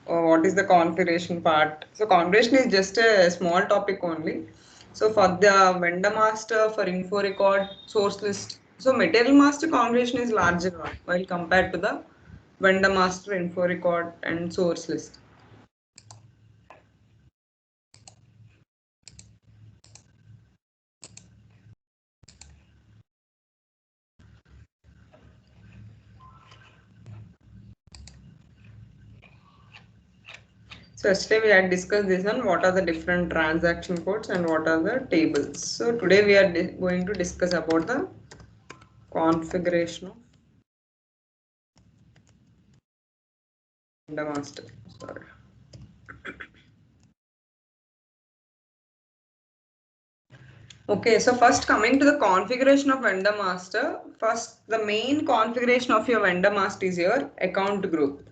what is the configuration part. So configuration is just a small topic only. So for the vendor master, for info record, source list. So material master configuration is larger one while compared to the vendor master, info record and source list. So yesterday we had discussed this one, what are the different transaction codes and what are the tables. So today we are going to discuss about the configuration of vendor master. Sorry. Okay, so first coming to the configuration of vendor master, first the main configuration of your vendor master is your account group.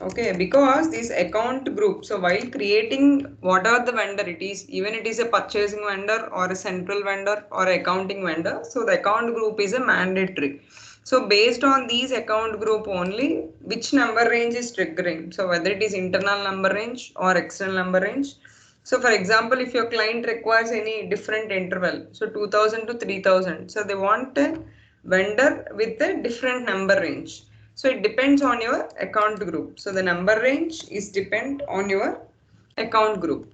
Okay, because this account group, so while creating whatever the vendor it is, even it is a purchasing vendor or a central vendor or accounting vendor, so the account group is a mandatory. So based on these account group only, which number range is triggering. So whether it is internal number range or external number range. So for example, if your client requires any different interval, so 2000 to 3000, so they want a vendor with a different number range. So it depends on your account group. So the number range is depend on your account group.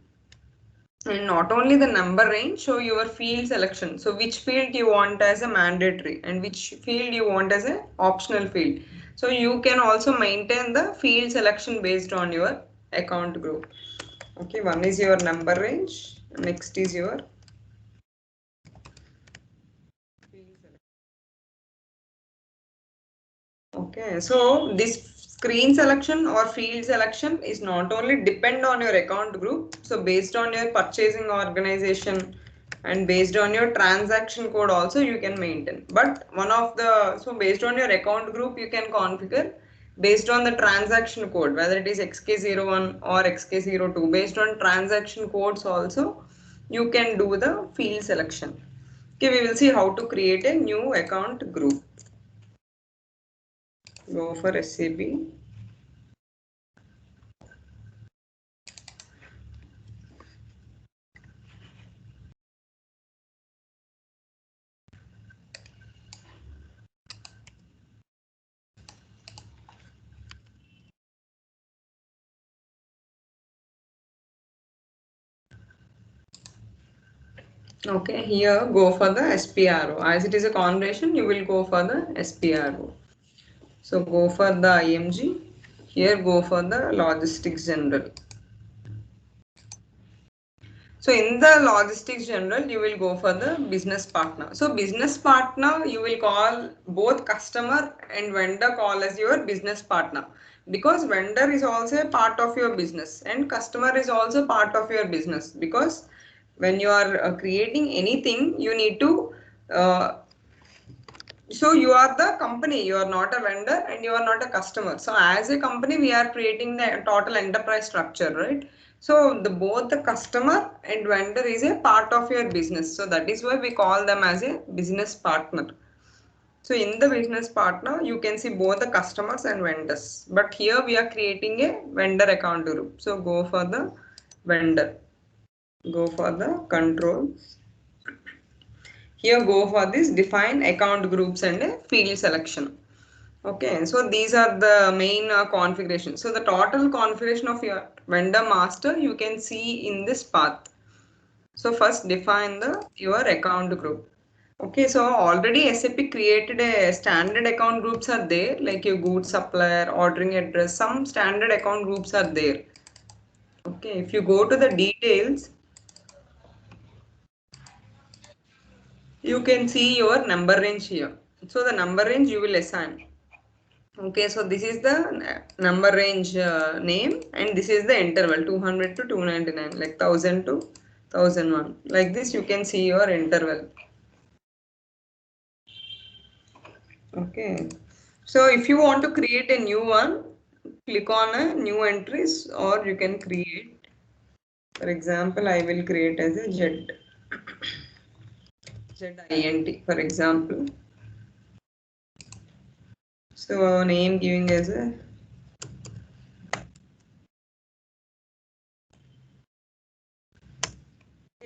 And not only the number range, show your field selection. So which field you want as a mandatory and which field you want as a optional field. So you can also maintain the field selection based on your account group. Okay, one is your number range, next is your field selection. Okay, so this screen selection or field selection is not only depend on your account group. So based on your purchasing organization and based on your transaction code also you can maintain. But one of the, so based on your account group you can configure based on the transaction code, whether it is XK01 or XK02. Based on transaction codes also you can do the field selection. Okay, we will see how to create a new account group. Go for SAP. Okay, here go for the SPRO. As it is a conversion, you will go for the SPRO. So go for the IMG. Here go for the Logistics General. So in the Logistics General, you will go for the business partner. So business partner, you will call both customer and vendor call as your business partner. Because vendor is also a part of your business and customer is also part of your business. Because when you are creating anything, you need to uh, so you are the company, you are not a vendor and you are not a customer. So as a company, we are creating the total enterprise structure, right? So the both the customer and vendor is a part of your business. So that is why we call them as a business partner. So in the business partner, you can see both the customers and vendors. But here we are creating a vendor account group. So go for the vendor. Go for the controls. Here go for this define account groups and a field selection. Okay, so these are the main configurations. So the total configuration of your vendor master you can see in this path. So first define the your account group. Okay, so already SAP created a standard account groups are there like your goods supplier, ordering address, some standard account groups are there. Okay, if you go to the details, you can see your number range here. So the number range you will assign. Okay, so this is the number range name and this is the interval 200 to 299 like 1000 to 1001. Like this you can see your interval. Okay, so if you want to create a new one, click on a new entries or you can create. For example, I will create as a ZINT for example. So name giving as a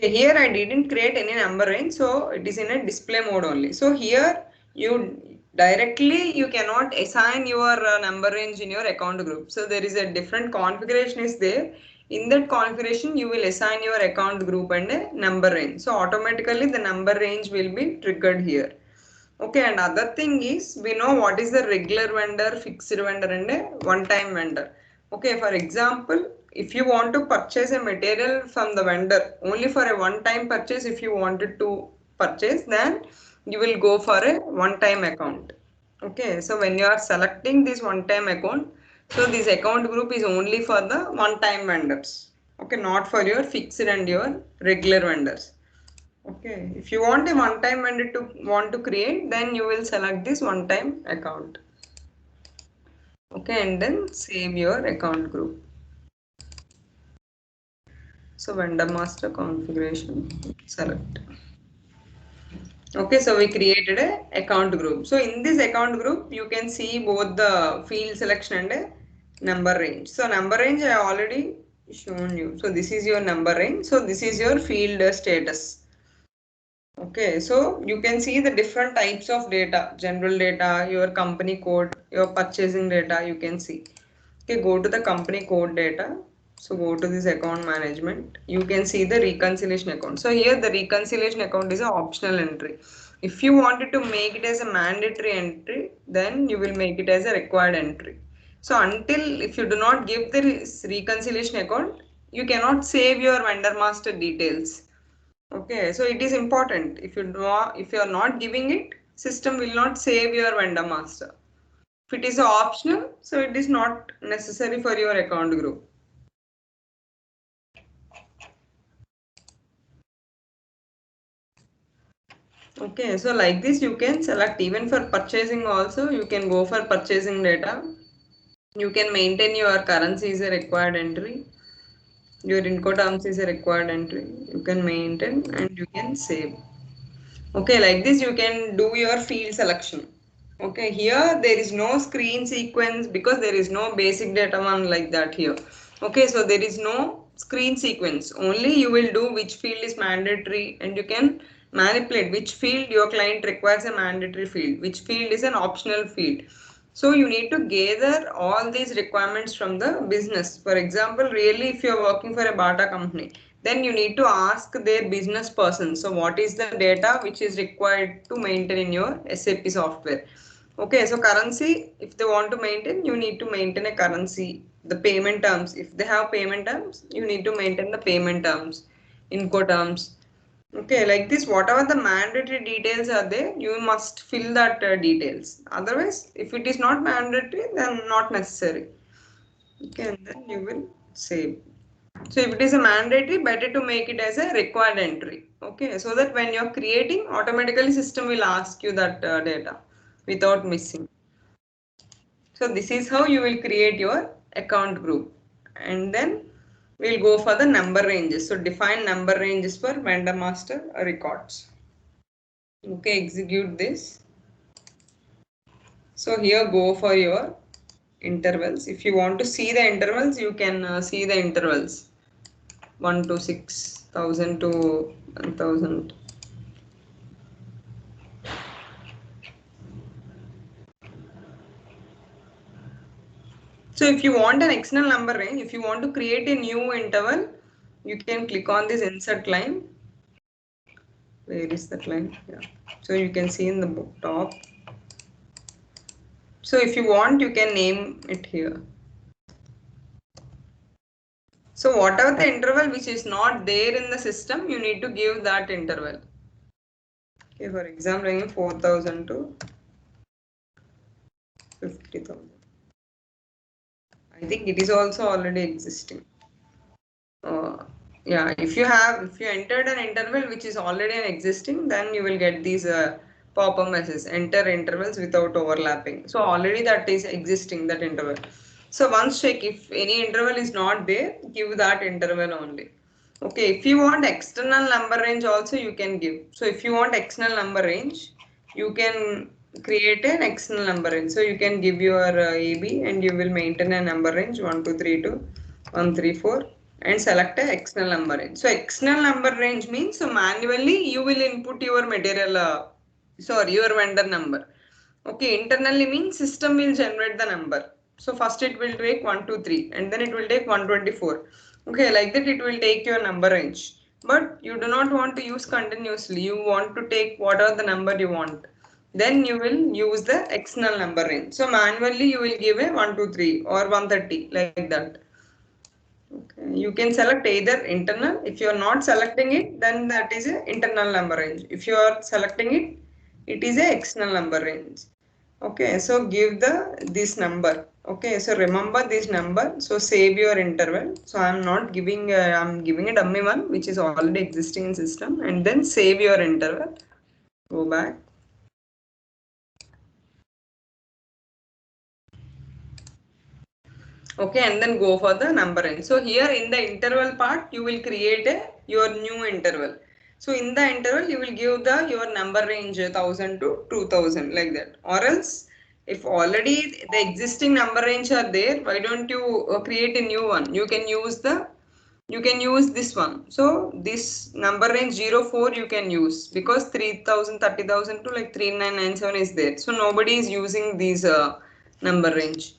Here I didn't create any number range, so it is in a display mode only. So here you directly you cannot assign your number range in your account group. So there is a different configuration is there. In that configuration you will assign your account group and a number range. So automatically the number range will be triggered here. Okay, and other thing is we know what is the regular vendor, fixed vendor and a one-time vendor. Okay, for example, if you want to purchase a material from the vendor only for a one-time purchase, if you wanted to purchase, then you will go for a one-time account. Okay, so when you are selecting this one-time account, so this account group is only for the one-time vendors. Okay, not for your fixed and your regular vendors. Okay, if you want a one-time vendor to want to create, then you will select this one-time account. Okay, and then save your account group. So vendor master configuration, select. Okay, so we created a account group. So in this account group, you can see both the field selection and a number range. So number range I already shown you. So this is your number range. So this is your field status. Okay, so you can see the different types of data, general data, your company code, your purchasing data, you can see. Okay, go to the company code data. So go to this account management. You can see the reconciliation account. So here the reconciliation account is an optional entry. If you wanted to make it as a mandatory entry, then you will make it as a required entry. So until if you do not give the reconciliation account, you cannot save your vendor master details. Okay, so it is important. If you are not giving it, system will not save your vendor master. If it is optional, so it is not necessary for your account group. Okay, so like this you can select even for purchasing also. You can go for purchasing data. You can maintain your currency is a required entry. Your Incoterms is a required entry. You can maintain and you can save. Okay, like this you can do your field selection. Okay, here there is no screen sequence because there is no basic data one like that here. Okay, so there is no screen sequence. Only you will do which field is mandatory and you can manipulate which field your client requires a mandatory field, which field is an optional field. So you need to gather all these requirements from the business. For example, really if you are working for a Bata company, then you need to ask their business person. So what is the data which is required to maintain in your SAP software? Okay, so currency, if they want to maintain, you need to maintain a currency. The payment terms, if they have payment terms, you need to maintain the payment terms, Incoterms. Okay, like this, whatever the mandatory details are there, you must fill that details. Otherwise, if it is not mandatory, then not necessary. Okay, and then you will save. So if it is a mandatory, better to make it as a required entry. Okay, so that when you're creating, automatically system will ask you that data without missing. So this is how you will create your account group. And then we'll go for the number ranges. So define number ranges for vendor master records. Okay, execute this. So here go for your intervals. If you want to see the intervals, you can see the intervals 1 to 6,000 to 1,000. So if you want an external number range, if you want to create a new interval, you can click on this insert line. Where is that line? Yeah. So you can see in the top. So if you want, you can name it here. So whatever the interval which is not there in the system, you need to give that interval. Okay, for example, 4,000 to 50,000. I think it is also already existing. Yeah, if you entered an interval which is already an existing, then you will get these pop-up messages, enter intervals without overlapping. So already that is existing, that interval. So once check if any interval is not there, give that interval only. Okay, if you want external number range also you can give. So if you want external number range, you can create an external number range. So you can give your AB and you will maintain a number range 1, 2, 3 to 1, 3, 4. and select a external number range. So external number range means so manually you will input your material, your vendor number. Okay, internally means system will generate the number. So first it will take 1, 2, 3 and then it will take 124. Okay, like that it will take your number range. But you do not want to use continuously. You want to take whatever the number you want. Then you will use the external number range. So manually you will give a 1, 2, 3 or 130 like that. Okay. You can select either internal. If you are not selecting it, then that is a internal number range. If you are selecting it, it is a external number range. Okay, so give the this number. Okay, so remember this number. So save your interval. So I'm not giving. I'm giving a dummy one which is already existing in system, and then save your interval. Go back. Okay, and then go for the number range. So here in the interval part you will create your new interval. So in the interval you will give the your number range 1000 to 2000 like that, or else if already the existing number range are there, why don't you create a new one? You can use this one. So this number range 04 you can use, because 3000 30,000 to like 3997 is there, so nobody is using these number range.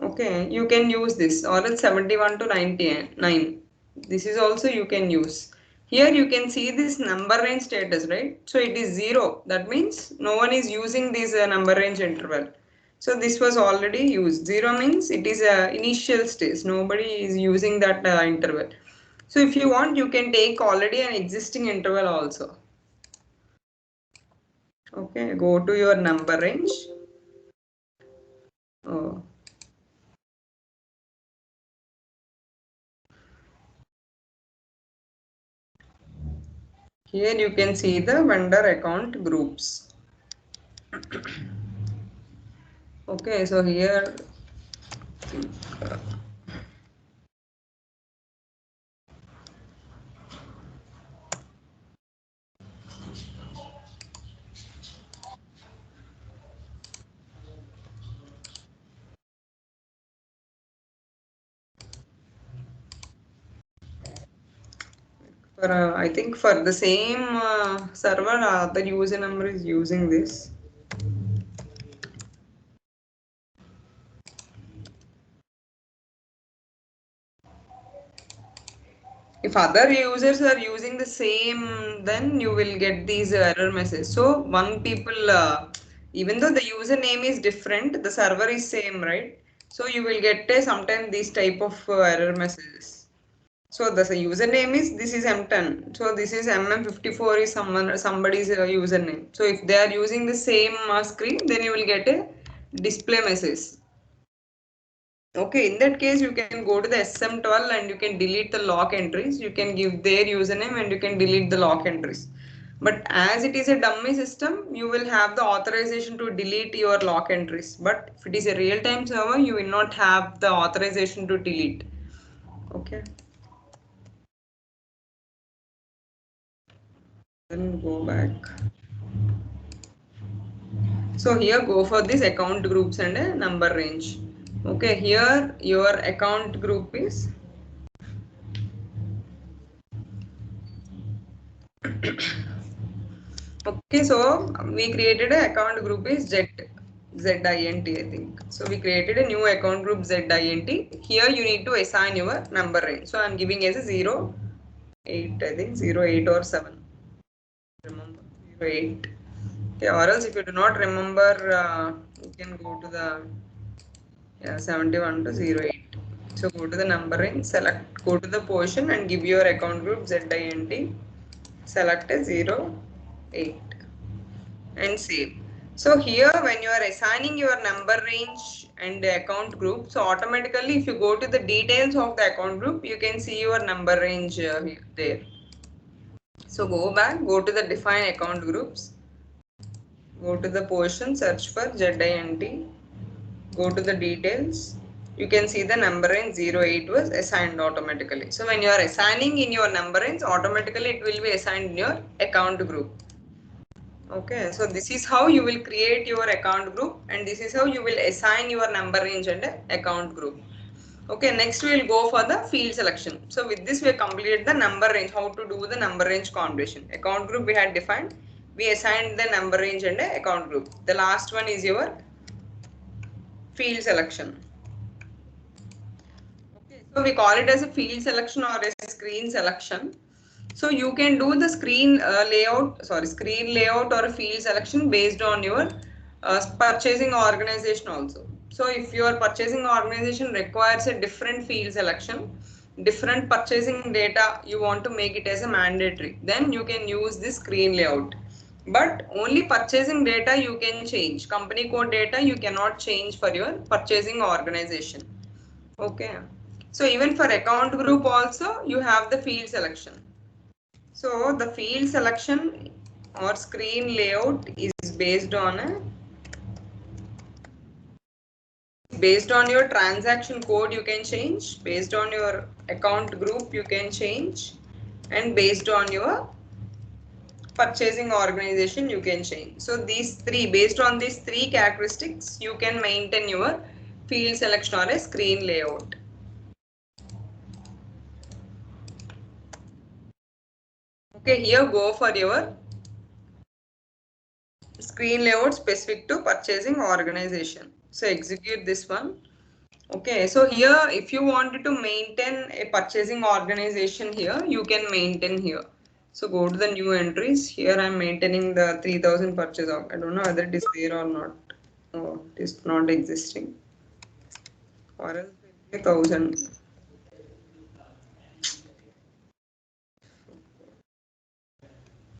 Okay, you can use this, or else 71 to 99. This is also you can use. Here you can see this number range status, right? So it is 0. That means no one is using this number range interval. So this was already used. 0 means it is a initial stage. Nobody is using that interval. So if you want, you can take already an existing interval also. Okay, go to your number range. Oh. Here you can see the vendor account groups. Okay, so here for I think for the same server, the user number is using this. If other users are using the same, then you will get these error messages. So one people, even though the username is different, the server is same, right? So you will get sometimes these type of error messages. So the username is, this is M10. So this is MM54 is somebody's username. So if they are using the same screen, then you will get a display message. Okay, in that case, you can go to the SM12 and you can delete the lock entries. You can give their username and you can delete the lock entries. But as it is a dummy system, you will have the authorization to delete your lock entries. But if it is a real-time server, you will not have the authorization to delete. Okay. Then go back. So here go for this account groups and a number range. Okay, here your account group is okay. So we created an account group is ZINT I think. So we created a new account group ZINT. Here you need to assign your number range. So I'm giving as a 08, I think 08 or 7. Remember 08. Okay, or else if you do not remember, you can go to the 71 to 08. So go to the numbering, select, go to the portion and give your account group ZINT, select a 08 and save. So here when you are assigning your number range and the account group, so automatically if you go to the details of the account group, you can see your number range there. So go back, go to the define account groups, go to the portion, search for ZINT, go to the details. You can see the number range 08 was assigned automatically. So when you are assigning in your number range, automatically it will be assigned in your account group. Okay, so this is how you will create your account group and this is how you will assign your number range and account group. Okay, next we will go for the field selection. So with this we have completed the number range, how to do the number range combination. Account group we had defined, we assigned the number range and a account group. The last one is your field selection. Okay, so we call it as a field selection or a screen selection. So you can do the screen layout or a field selection based on your purchasing organization also. So if your purchasing organization requires a different field selection, different purchasing data, you want to make it as a mandatory, then you can use this screen layout. But only purchasing data you can change. Company code data you cannot change for your purchasing organization. Okay. So even for account group also you have the field selection. So the field selection or screen layout is based on your transaction code you can change, based on your account group you can change, and based on your purchasing organization you can change. So these three, based on these three characteristics, you can maintain your field selection or a screen layout. Okay, here go for your screen layout specific to purchasing organization. So execute this one. Okay, so here if you wanted to maintain a purchasing organization here, you can maintain here. So go to the new entries. Here I am maintaining the 3000 purchase. I don't know whether it is there or not. Oh, it is not existing. Or else 1000.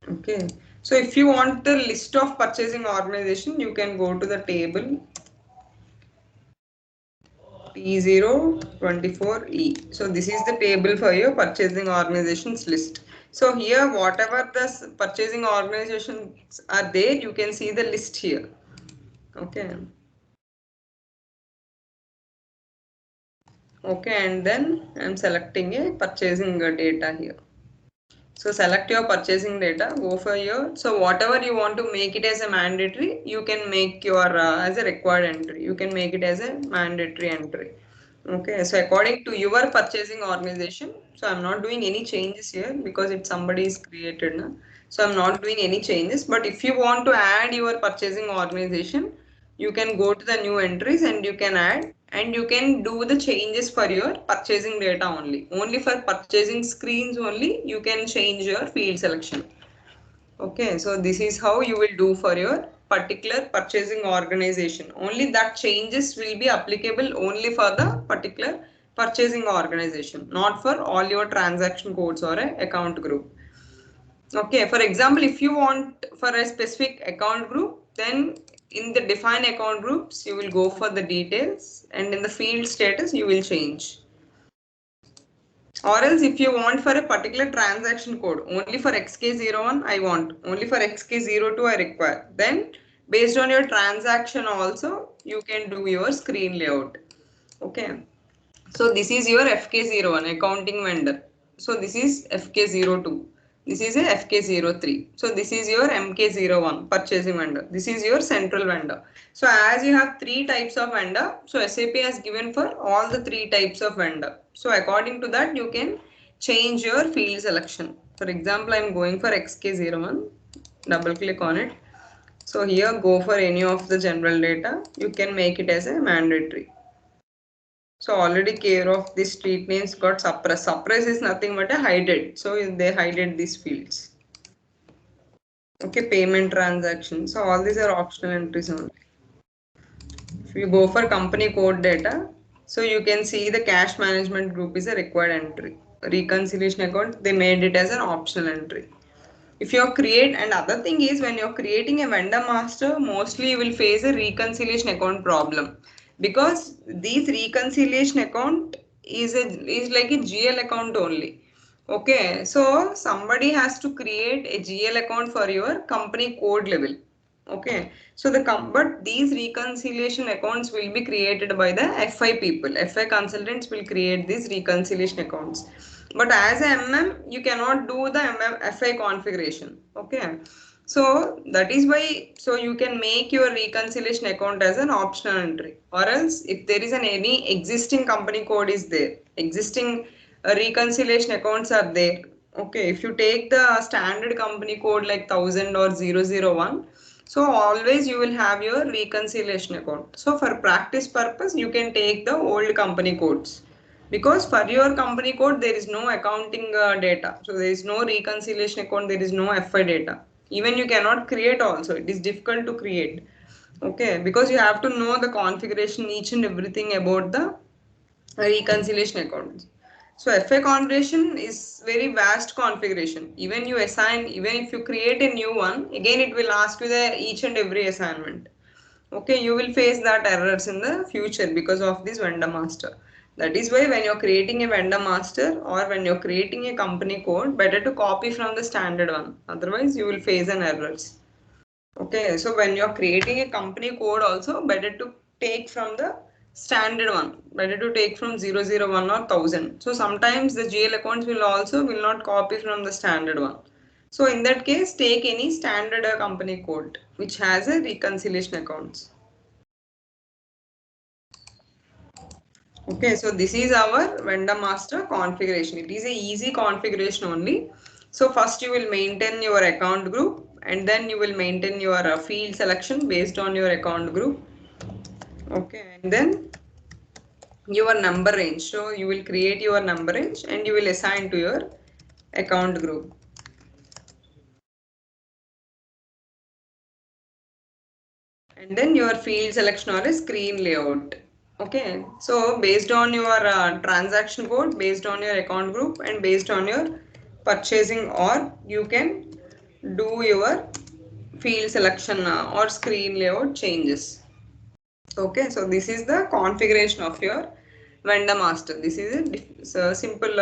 Okay. So if you want the list of purchasing organization, you can go to the table P024E. So this is the table for your purchasing organizations list. So here whatever the purchasing organizations are there, you can see the list here. Okay. Okay, and then I'm selecting a purchasing data here. So select your purchasing data, go for your, so whatever you want to make it as a mandatory, you can make your as a required entry. You can make it as a mandatory entry. Okay, so according to your purchasing organization, so I'm not doing any changes here because it's somebody is created. Na? So I'm not doing any changes. But if you want to add your purchasing organization, you can go to the new entries and you can add and you can do the changes for your purchasing data only. Only for purchasing screens only, you can change your field selection. Okay, so this is how you will do for your particular purchasing organization. Only that changes will be applicable only for the particular purchasing organization, not for all your transaction codes or a account group. Okay, for example, if you want for a specific account group, then in the define account groups, you will go for the details and in the field status, you will change. Or else if you want for a particular transaction code, only for XK01 I want, only for XK02 I require. Then based on your transaction also, you can do your screen layout. Okay. So this is your FK01 accounting vendor. So this is FK02. This is a FK03. So this is your MK01 purchasing vendor. This is your central vendor. So as you have three types of vendor, so SAP has given for all the three types of vendor. So according to that, you can change your field selection. For example, I am going for XK01. Double click on it. So here go for any of the general data. You can make it as a mandatory. So already care of this street names got suppressed. Suppress is nothing but a hided. So they hided these fields. Okay, payment transactions. So all these are optional entries only. If you go for company code data, so you can see the cash management group is a required entry. Reconciliation account, they made it as an optional entry. If you create, and other thing is when you're creating a vendor master, mostly you will face a reconciliation account problem because these reconciliation account is like a GL account only. Okay, so somebody has to create a GL account for your company code level. Okay, so but these reconciliation accounts will be created by the FI people. FI consultants will create these reconciliation accounts. But as a MM, you cannot do the FI configuration. Okay, So that is why, so you can make your reconciliation account as an optional entry, or else if there is any existing company code is there, existing reconciliation accounts are there. Okay, if you take the standard company code like 1000 or 001, so always you will have your reconciliation account. So for practice purpose, you can take the old company codes, because for your company code there is no accounting data, so there is no reconciliation account, there is no FI data. Even you cannot create also, it is difficult to create. Okay, because you have to know the configuration each and everything about the reconciliation accounts. So FA configuration is very vast configuration. Even you assign, even if you create a new one, again it will ask you the each and every assignment. Okay, you will face that errors in the future because of this vendor master. That is why when you're creating a vendor master or when you're creating a company code, better to copy from the standard one. Otherwise, you will face an errors. Okay, so when you're creating a company code also, better to take from the standard one. Better to take from 001 or 1000. So sometimes the GL accounts will not copy from the standard one. So in that case, take any standard company code which has a reconciliation accounts. Okay, so this is our vendor master configuration. It is a easy configuration only. So first you will maintain your account group, and then you will maintain your field selection based on your account group. Okay, and then your number range. So you will create your number range and you will assign to your account group. And then your field selection or a screen layout. Okay, so based on your transaction code, based on your account group, and based on your purchasing, or you can do your field selection or screen layout changes. Okay, so this is the configuration of your vendor master. This is a simple